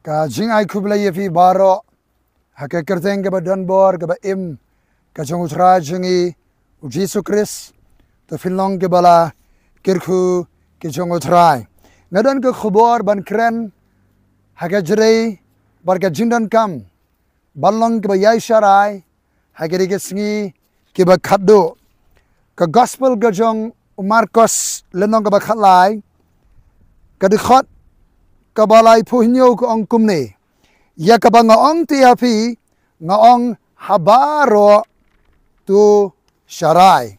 ka jing ai kubla ye fi baro hake kerteng ke badan bor ke ba im ka jong utra jingi Jesu Christ to filong ke bala kirku ke jong utrai ngadan ke khubor ban kren hake jrei bar ke jindan kam balong ke ba yai sharai hake ke singi ke ba khaddo ka gospel ke jong Marcos lenong ke ba khalai ka dikhot ka balai puhnyo ko ong kumne ya ka ba ngaong tiapi ngaong habaro tu sharai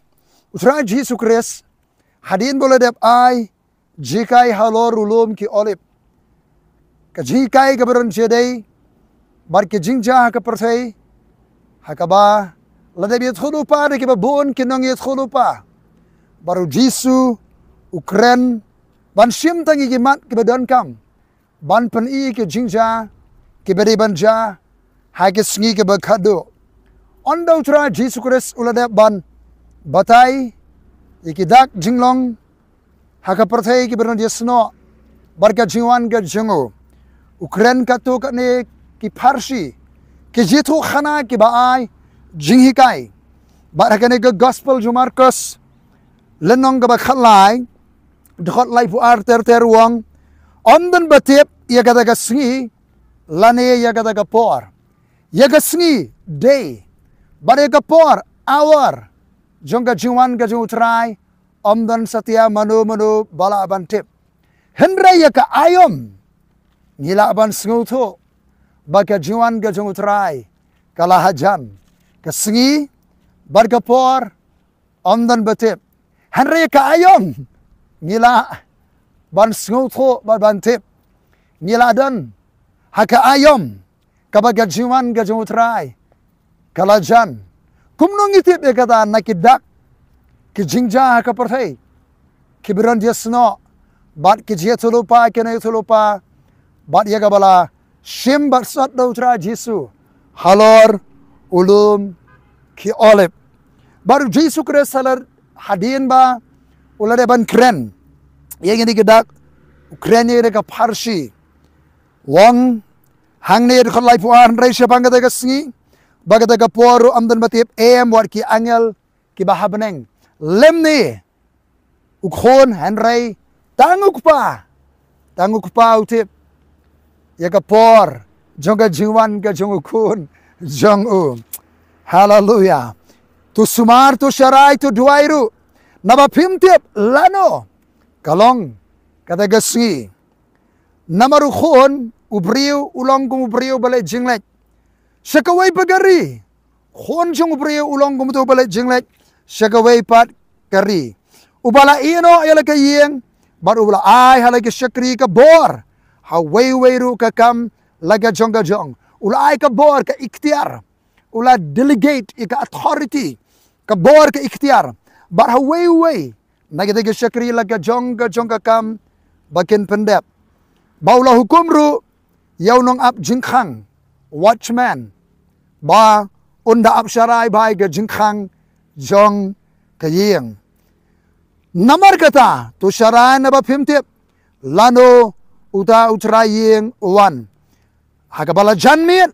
utra Jesu Christ hadin boleh dep ai jikai halor ulum ki olip ka jikai ka beron jedai bar ki jingja ka perthai hakaba lade bi thulupa de ki ba bon ki nong ye thulupa baru Jesu Ukren ban sim tangi ki mat ki ba don kam ban pen i ke jingja ke beri banja ha ke sngi ke bakhado ondo tra Jesu Christ ulade ban batai ikidak jinglong ha ka perthai ke beron jesno barka jiwan ke jengo Ukren ka to ka ne ki Parsi ke jitu khana ki baai jinghikai bar ka ne ke gospel ju Marcos lenong ke bakhalai dkhot lai pu ar ter wang ondan batip ya kata ka sngi lane ya kata ka por ya ka sngi day bare ka por hour jong ka jiwan ka jong trai omdan satya manu bala ban tip hendra ya ka ayom nila ban sngu tho ba ka jiwan ka jong trai kala hajan ka sngi bar ka por omdan batip hendra ya ka ayom nila ban sngu tho ban tip nila dan haka ayom kabaga jiwan ga jotrai kalajan kumnong itip e kata nakidak ki jingja haka perthai ki biran dia sno bat ki je thulupa ke nei thulupa bat ya bala shim bat sat doutra Jesu halor ulum ki olip baru Jesu Christ salar hadin ba ulade ban kren yang ini kedak Ukraine ka Parsi wong hangne ko lai puan rai sepang ka sngi bagata ka poru amdan batip em war ki angel ki bahabeneng lemni ukhon hanrai tanguk pa utip ya ka por jonga jiwan ka jong ukhon jong hallelujah tu sumar tu sharai tu duairu naba pimtip lano kalong kata gasngi namaru khon ubriu ulong kum ubriu bale jinglet sakawai pagari khon jong ubriu ulong kum tu bale jinglet sakawai pat kari ubala ino ayala kayeng bar ubala ai halagi sakri ka bor hawai ru ka kam laga jonga jong ula ai ka bor ka ikhtiar ula delegate ka authority ka bor ka ikhtiar bar hawai nagidagi syakri laga jongga kam bakin pendep baula hukumru yaunong ap jingkhang watchman ba unda ap syarai bai ga jingkhang jong kayeng namar kata tu syarai na ba pimtip lano uta utrayeng uwan hakabala janmit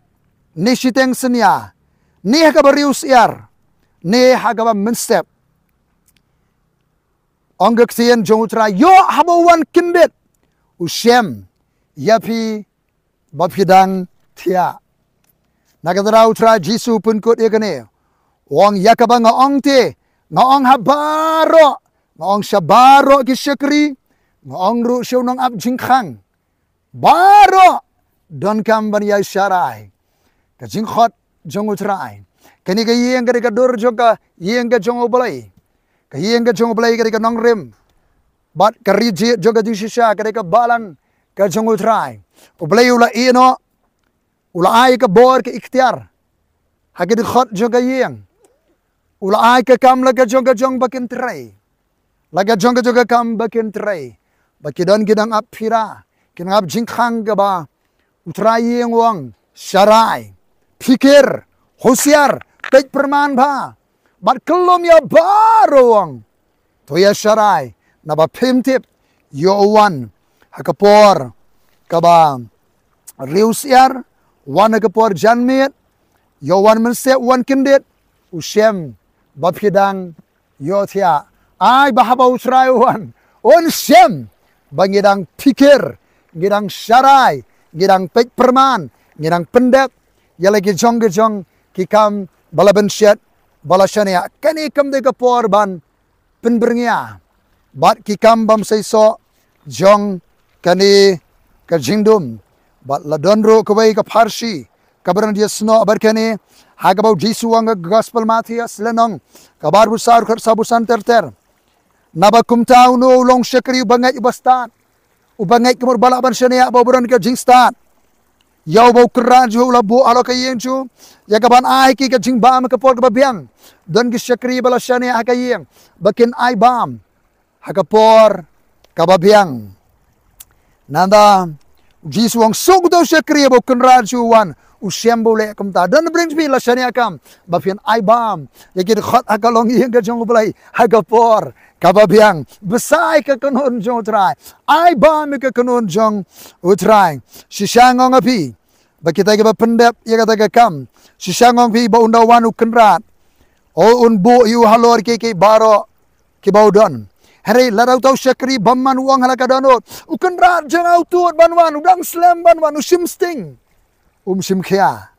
ni siteng senya ni hakabarius iar ni hakaba menstep onggak sien jong utra yo habawan kindet ushem yapi bapidang tia nagadra utra Jesu pun kot ekane wong yakaba ngaong te ngaong habaro ngaong shabaro ki syakri ngaong ru syunong ab jingkhang baro don kam ban yai syarai ka jingkhot jong utrai kani ka yeng ka dur joka yeng ka jong oblai kayeng ka jong blai ka nong rim bat kariji joga di shisha ka balang ka jong utrai ublai ula ino ula ai ka bor ka ikhtiar hagid khot joga yeng ula ai ka kam la ka jong bakin trai laga joga kam bakin trai bakidon kidang apira kinang jingkhang ka ba utrai yeng wang syarai pikir husiar pek perman ba bat kelom ya barowang to ya syarai naba pimtip yo wan hakapor kaba riusiar wan kepor janmit yo wan mense wan kindet ushem bapidang yo thia ai bahaba usrai wan on shem bangidang pikir ngidang syarai ngidang pek perman ngidang pendek ya lagi jong kikam bala bensyat bala syania kani kam de kepor ban penberngia bat kikam bam seiso jong kani ka jingdum bat ladonro kawai ka parsi kabaran dia sno barkani hagabau jisu ang gospel Matias lenong kabar besar sabusan terter nabakum tau no long syakri bangai ibastan ubangai kemur balaban syania baburan ka jingstan yau bau keran ju labu alo kayeng ju ya kaban ai ki ka jingba ka por ka babiang don ki syakri bala syania kayeng bakin ai bam hakapor ka babiang nanda jisu ang sugdo syakri bau keran ju wan usiam boleh kamta dan brings me la syania kam bafian ai bam ya ki khot akalong yeng ka jong bulai hakapor kababiang besai ka kanon jong trai ai bam ka kanon jong utrai sisangong api bakita ka pendep ya kata ka kam sisangong pi ba undawan ukenrat o unbu yu halor ke baro ke baudon hari larau tau syakri bamman uang halaka danot ukenrat jang autut banwan udang slam banwan usim sting simkhia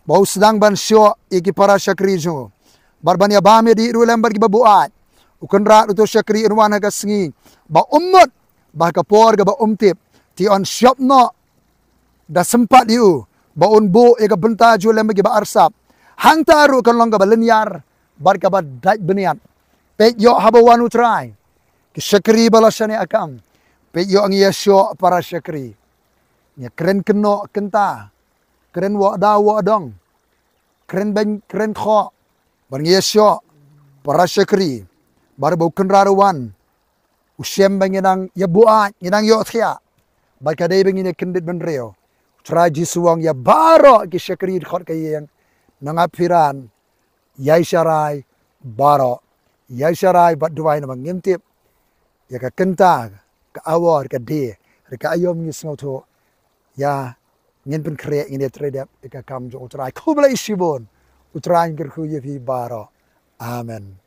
bau sedang ban syo iki para syakri jo barbania bame di rulam bar ki babuat ukenrat uto syakri irwana ka sengi ba ummut ba kapor ga ba umtip ti on shop no da sempat diu ba unbu e ka benta jo lem gi ba arsap hang taru kan long ga balenyar bar ka ba dai beniat pe yo habawan utrai ki syakri balasane akam pe yo ang yesyo para syakri nya keren keno kenta keren wa da wa dong keren ben keren kho bar yesyo para syakri bar bau kenraruan usem bangidang ya bua ngidang yo thia bar kadai bangine kendit ben reo traji suang ya baro ki syakri khot kayeng nangapiran yai syarai baro yai syarai bat duai na ngimtip ya ka kenta ka awar ka de ka ayom ni sngoto ya ngin pen krek ngin tredap ka kam jo utrai ko bla isibon utrai ngir khu ye baro amen.